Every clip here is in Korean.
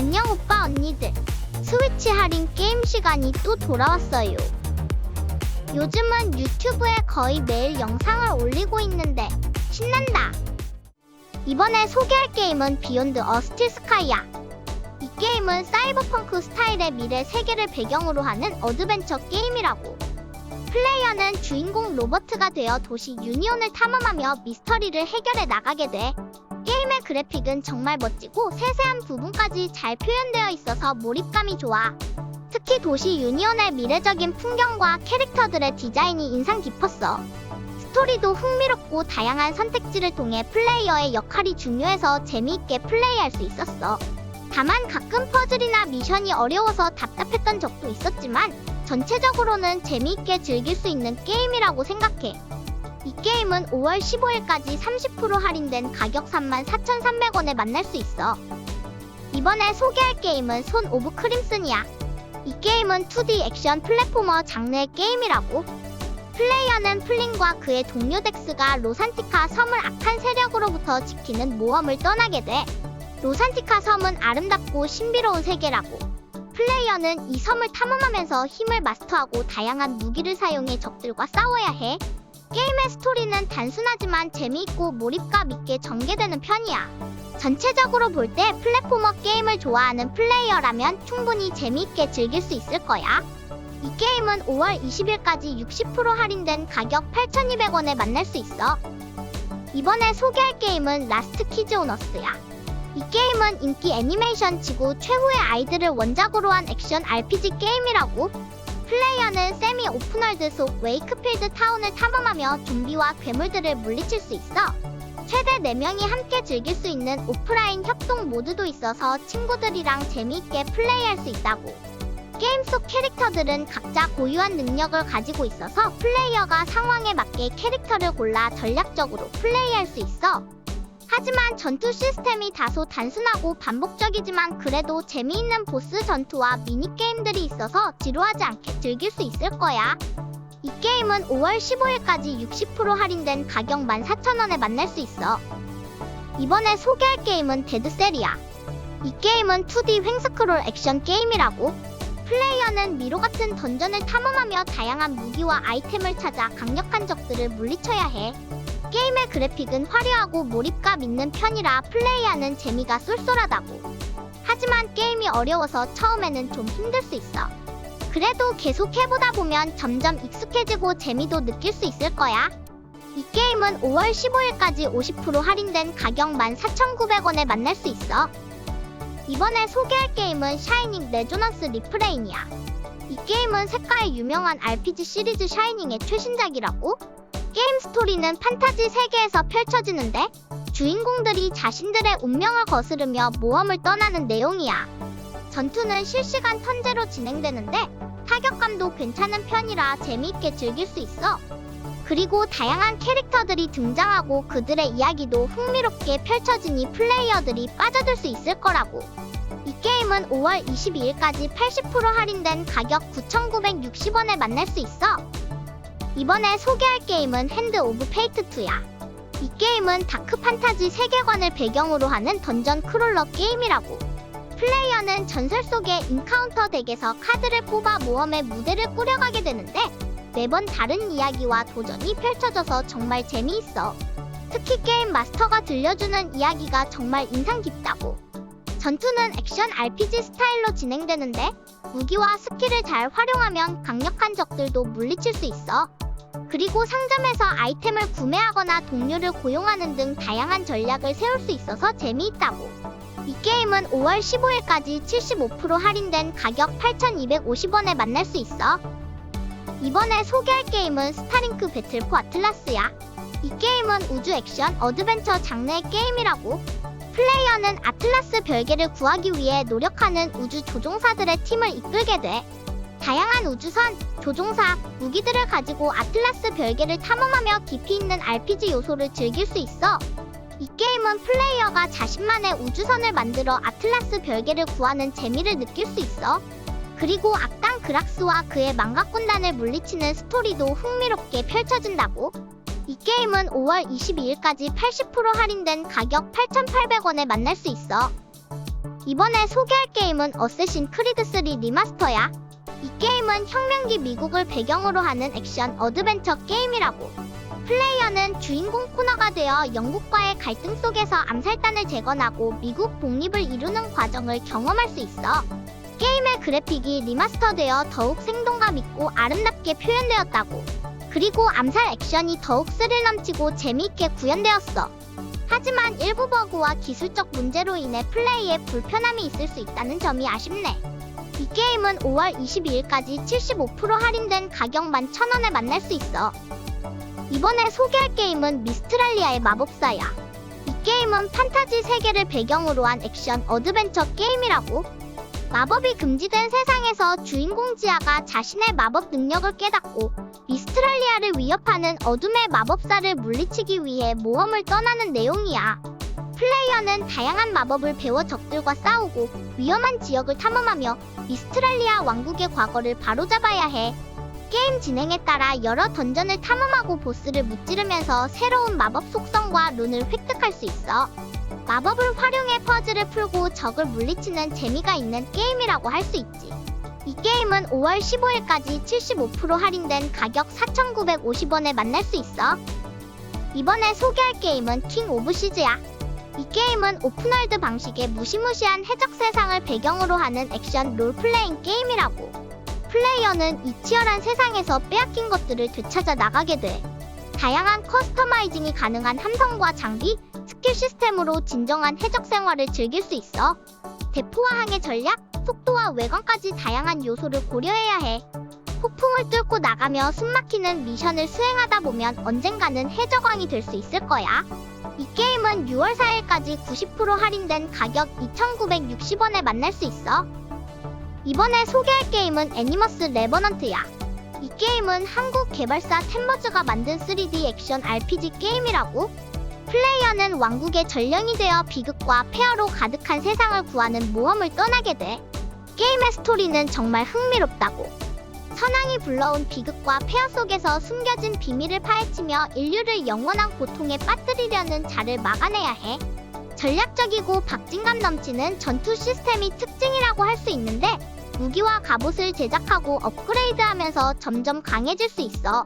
안녕 오빠 언니들. 스위치 할인 게임 시간이 또 돌아왔어요. 요즘은 유튜브에 거의 매일 영상을 올리고 있는데 신난다. 이번에 소개할 게임은 비욘드 어 스틸 스카이야. 이 게임은 사이버펑크 스타일의 미래 세계를 배경으로 하는 어드벤처 게임이라고. 플레이어는 주인공 로버트가 되어 도시 유니온을 탐험하며 미스터리를 해결해 나가게 돼. 게임의 그래픽은 정말 멋지고 세세한 부분까지 잘 표현되어 있어서 몰입감이 좋아. 특히 도시 유니온의 미래적인 풍경과 캐릭터들의 디자인이 인상 깊었어. 스토리도 흥미롭고 다양한 선택지를 통해 플레이어의 역할이 중요해서 재미있게 플레이할 수 있었어. 다만 가끔 퍼즐이나 미션이 어려워서 답답했던 적도 있었지만 전체적으로는 재미있게 즐길 수 있는 게임이라고 생각해. 이 게임은 5월 15일까지 30% 할인된 가격 34,300원에 만날 수 있어. 이번에 소개할 게임은 손 오브 크림슨이야. 이 게임은 2D 액션 플랫포머 장르의 게임이라고. 플레이어는 플린과 그의 동료 덱스가 로산티카 섬을 악한 세력으로부터 지키는 모험을 떠나게 돼. 로산티카 섬은 아름답고 신비로운 세계라고. 플레이어는 이 섬을 탐험하면서 힘을 마스터하고 다양한 무기를 사용해 적들과 싸워야 해. 게임의 스토리는 단순하지만 재미있고 몰입감 있게 전개되는 편이야. 전체적으로 볼 때 플랫포머 게임을 좋아하는 플레이어라면 충분히 재미있게 즐길 수 있을 거야. 이 게임은 5월 20일까지 60% 할인된 가격 8,200원에 만날 수 있어. 이번에 소개할 게임은 라스트 키즈 온 어스야. 이 게임은 인기 애니메이션 지구 최후의 아이들을 원작으로 한 액션 RPG 게임이라고. 플레이어는 세미 오픈월드 속 웨이크필드 타운을 탐험하며 좀비와 괴물들을 물리칠 수 있어. 최대 4명이 함께 즐길 수 있는 오프라인 협동 모드도 있어서 친구들이랑 재미있게 플레이할 수 있다고. 게임 속 캐릭터들은 각자 고유한 능력을 가지고 있어서 플레이어가 상황에 맞게 캐릭터를 골라 전략적으로 플레이할 수 있어. 하지만 전투 시스템이 다소 단순하고 반복적이지만 그래도 재미있는 보스 전투와 미니게임들이 있어서 지루하지 않게 즐길 수 있을 거야. 이 게임은 5월 15일까지 60% 할인된 가격 14,000원에 만날 수 있어. 이번에 소개할 게임은 데드셀이야. 이 게임은 2D 횡스크롤 액션 게임이라고. 플레이어는 미로 같은 던전을 탐험하며 다양한 무기와 아이템을 찾아 강력한 적들을 물리쳐야 해. 게임의 그래픽은 화려하고 몰입감 있는 편이라 플레이하는 재미가 쏠쏠하다고. 하지만 게임이 어려워서 처음에는 좀 힘들 수 있어. 그래도 계속 해보다 보면 점점 익숙해지고 재미도 느낄 수 있을 거야. 이 게임은 5월 15일까지 50% 할인된 가격 14,900원에 만날 수 있어. 이번에 소개할 게임은 샤이닝 레조넌스 리프레인이야. 이 게임은 색깔의 유명한 RPG 시리즈 샤이닝의 최신작이라고. 게임 스토리는 판타지 세계에서 펼쳐지는데 주인공들이 자신들의 운명을 거스르며 모험을 떠나는 내용이야. 전투는 실시간 턴제로 진행되는데 타격감도 괜찮은 편이라 재미있게 즐길 수 있어. 그리고 다양한 캐릭터들이 등장하고 그들의 이야기도 흥미롭게 펼쳐지니 플레이어들이 빠져들 수 있을 거라고. 이 게임은 5월 22일까지 80% 할인된 가격 9,960원에 만날 수 있어. 이번에 소개할 게임은 핸드 오브 페이트 2야. 이 게임은 다크 판타지 세계관을 배경으로 하는 던전 크롤러 게임이라고. 플레이어는 전설 속의 인카운터 덱에서 카드를 뽑아 모험의 무대를 꾸려가게 되는데 매번 다른 이야기와 도전이 펼쳐져서 정말 재미있어. 특히 게임 마스터가 들려주는 이야기가 정말 인상 깊다고. 전투는 액션 RPG 스타일로 진행되는데 무기와 스킬을 잘 활용하면 강력한 적들도 물리칠 수 있어. 그리고 상점에서 아이템을 구매하거나 동료를 고용하는 등 다양한 전략을 세울 수 있어서 재미있다고. 이 게임은 5월 15일까지 75% 할인된 가격 8,250원에 만날 수 있어. 이번에 소개할 게임은 스타링크 배틀 포 아틀라스야. 이 게임은 우주 액션 어드벤처 장르의 게임이라고. 플레이어는 아틀라스 별개를 구하기 위해 노력하는 우주 조종사들의 팀을 이끌게 돼. 다양한 우주선, 조종사, 무기들을 가지고 아틀라스 별개를 탐험하며 깊이 있는 RPG 요소를 즐길 수 있어. 이 게임은 플레이어가 자신만의 우주선을 만들어 아틀라스 별개를 구하는 재미를 느낄 수 있어. 그리고 악당 그락스와 그의 망각군단을 물리치는 스토리도 흥미롭게 펼쳐진다고. 이 게임은 5월 22일까지 80% 할인된 가격 8,800원에 만날 수 있어. 이번에 소개할 게임은 어쌔신 크리드 3 리마스터야. 이 게임은 혁명기 미국을 배경으로 하는 액션 어드벤처 게임이라고. 플레이어는 주인공 코너가 되어 영국과의 갈등 속에서 암살단을 재건하고 미국 독립을 이루는 과정을 경험할 수 있어. 게임의 그래픽이 리마스터되어 더욱 생동감 있고 아름답게 표현되었다고. 그리고 암살 액션이 더욱 스릴 넘치고 재미있게 구현되었어. 하지만 일부 버그와 기술적 문제로 인해 플레이에 불편함이 있을 수 있다는 점이 아쉽네. 이 게임은 5월 22일까지 75% 할인된 가격 11,000원에 만날 수 있어. 이번에 소개할 게임은 미스트랄리아의 마법사야. 이 게임은 판타지 세계를 배경으로 한 액션 어드벤처 게임이라고. 마법이 금지된 세상에서 주인공 지아가 자신의 마법 능력을 깨닫고 미스트랄리아를 위협하는 어둠의 마법사를 물리치기 위해 모험을 떠나는 내용이야. 플레이어는 다양한 마법을 배워 적들과 싸우고 위험한 지역을 탐험하며 미스트랄리아 왕국의 과거를 바로잡아야 해. 게임 진행에 따라 여러 던전을 탐험하고 보스를 무찌르면서 새로운 마법 속성과 룬을 획득할 수 있어. 마법을 활용해 퍼즐을 풀고 적을 물리치는 재미가 있는 게임이라고 할 수 있지. 이 게임은 5월 15일까지 75% 할인된 가격 4,950원에 만날 수 있어. 이번에 소개할 게임은 킹 오브 시즈야. 이 게임은 오픈월드 방식의 무시무시한 해적 세상을 배경으로 하는 액션 롤플레잉 게임이라고. 플레이어는 이 치열한 세상에서 빼앗긴 것들을 되찾아 나가게 돼. 다양한 커스터마이징이 가능한 함성과 장비, 스킬 시스템으로 진정한 해적 생활을 즐길 수 있어. 대포와 항해 전략, 속도와 외관까지 다양한 요소를 고려해야 해. 폭풍을 뚫고 나가며 숨막히는 미션을 수행하다 보면 언젠가는 해적왕이 될 수 있을 거야. 이 게임은 6월 4일까지 90% 할인된 가격 2,960원에 만날 수 있어. 이번에 소개할 게임은 애니머스 레버넌트야. 이 게임은 한국 개발사 템버즈가 만든 3D 액션 RPG 게임이라고. 플레이어는 왕국의 전령이 되어 비극과 폐허로 가득한 세상을 구하는 모험을 떠나게 돼. 게임의 스토리는 정말 흥미롭다고. 선왕이 불러온 비극과 폐허 속에서 숨겨진 비밀을 파헤치며 인류를 영원한 고통에 빠뜨리려는 자를 막아내야 해. 전략적이고 박진감 넘치는 전투 시스템이 특징이라고 할 수 있는데 무기와 갑옷을 제작하고 업그레이드하면서 점점 강해질 수 있어.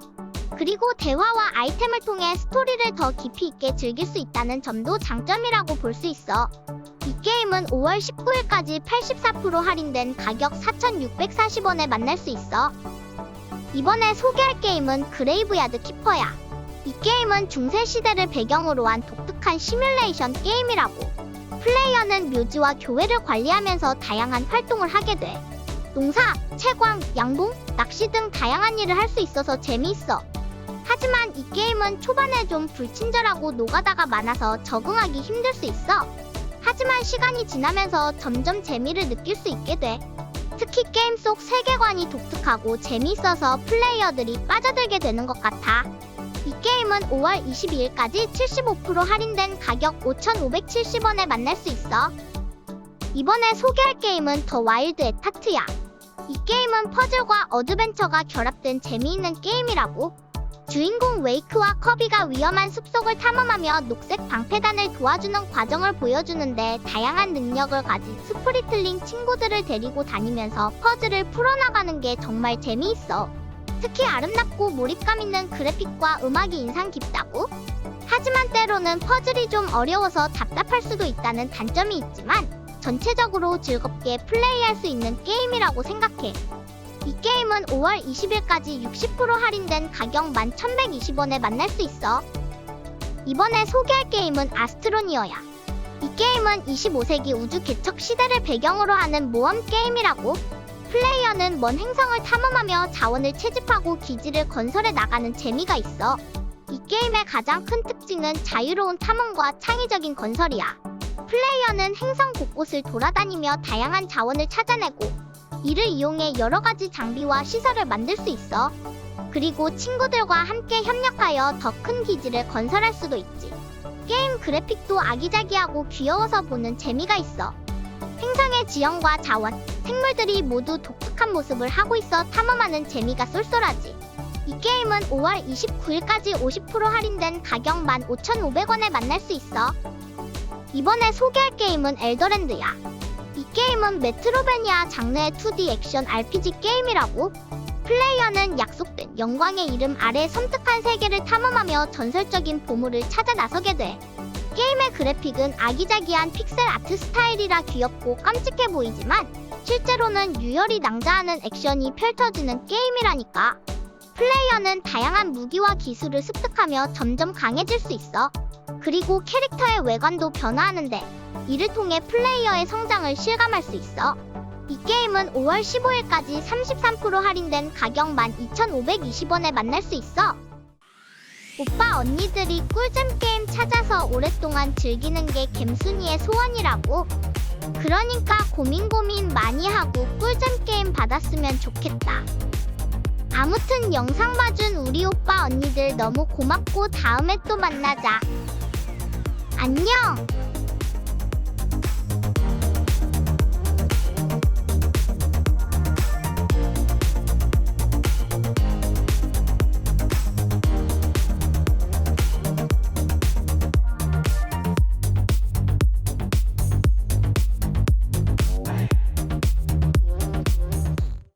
그리고 대화와 아이템을 통해 스토리를 더 깊이 있게 즐길 수 있다는 점도 장점이라고 볼 수 있어. 이 게임은 5월 19일까지 84% 할인된 가격 4,640원에 만날 수 있어. 이번에 소개할 게임은 그레이브야드 키퍼야. 이 게임은 중세시대를 배경으로 한 독특한 시뮬레이션 게임이라고. 플레이어는 묘지와 교회를 관리하면서 다양한 활동을 하게 돼. 농사, 채광, 양봉, 낚시 등 다양한 일을 할 수 있어서 재미있어. 하지만 이 게임은 초반에 좀 불친절하고 노가다가 많아서 적응하기 힘들 수 있어. 하지만 시간이 지나면서 점점 재미를 느낄 수 있게 돼. 특히 게임 속 세계관이 독특하고 재미있어서 플레이어들이 빠져들게 되는 것 같아. 이 게임은 5월 22일까지 75% 할인된 가격 5,570원에 만날 수 있어. 이번에 소개할 게임은 더 와일드 에타트야. 이 게임은 퍼즐과 어드벤처가 결합된 재미있는 게임이라고. 주인공 웨이크와 커비가 위험한 숲속을 탐험하며 녹색 방패단을 도와주는 과정을 보여주는데 다양한 능력을 가진 스프리틀링 친구들을 데리고 다니면서 퍼즐을 풀어나가는 게 정말 재미있어. 특히 아름답고 몰입감 있는 그래픽과 음악이 인상 깊다고. 하지만 때로는 퍼즐이 좀 어려워서 답답할 수도 있다는 단점이 있지만 전체적으로 즐겁게 플레이할 수 있는 게임이라고 생각해. 이 게임은 5월 20일까지 60% 할인된 가격 11,120원에 만날 수 있어. 이번에 소개할 게임은 아스트로니어야. 이 게임은 25세기 우주 개척 시대를 배경으로 하는 모험 게임이라고. 플레이어는 먼 행성을 탐험하며 자원을 채집하고 기지를 건설해 나가는 재미가 있어. 이 게임의 가장 큰 특징은 자유로운 탐험과 창의적인 건설이야. 플레이어는 행성 곳곳을 돌아다니며 다양한 자원을 찾아내고 이를 이용해 여러 가지 장비와 시설을 만들 수 있어. 그리고 친구들과 함께 협력하여 더 큰 기지를 건설할 수도 있지. 게임 그래픽도 아기자기하고 귀여워서 보는 재미가 있어. 행성의 지형과 자원, 생물들이 모두 독특한 모습을 하고 있어 탐험하는 재미가 쏠쏠하지. 이 게임은 5월 29일까지 50% 할인된 가격 15,500원에 만날 수 있어. 이번에 소개할 게임은 엘더랜드야. 게임은 메트로베니아 장르의 2D 액션 RPG 게임이라고. 플레이어는 약속된 영광의 이름 아래 섬뜩한 세계를 탐험하며 전설적인 보물을 찾아 나서게 돼. 게임의 그래픽은 아기자기한 픽셀 아트 스타일이라 귀엽고 깜찍해 보이지만 실제로는 유혈이 낭자하는 액션이 펼쳐지는 게임이라니까. 플레이어는 다양한 무기와 기술을 습득하며 점점 강해질 수 있어. 그리고 캐릭터의 외관도 변화하는데 이를 통해 플레이어의 성장을 실감할 수 있어. 이 게임은 5월 15일까지 33% 할인된 가격 12,520원에 만날 수 있어. 오빠 언니들이 꿀잼 게임 찾아서 오랫동안 즐기는 게 갬순이의 소원이라고. 그러니까 고민 많이 하고 꿀잼 게임 받았으면 좋겠다. 아무튼 영상 봐준 우리 오빠 언니들 너무 고맙고 다음에 또 만나자. 안녕.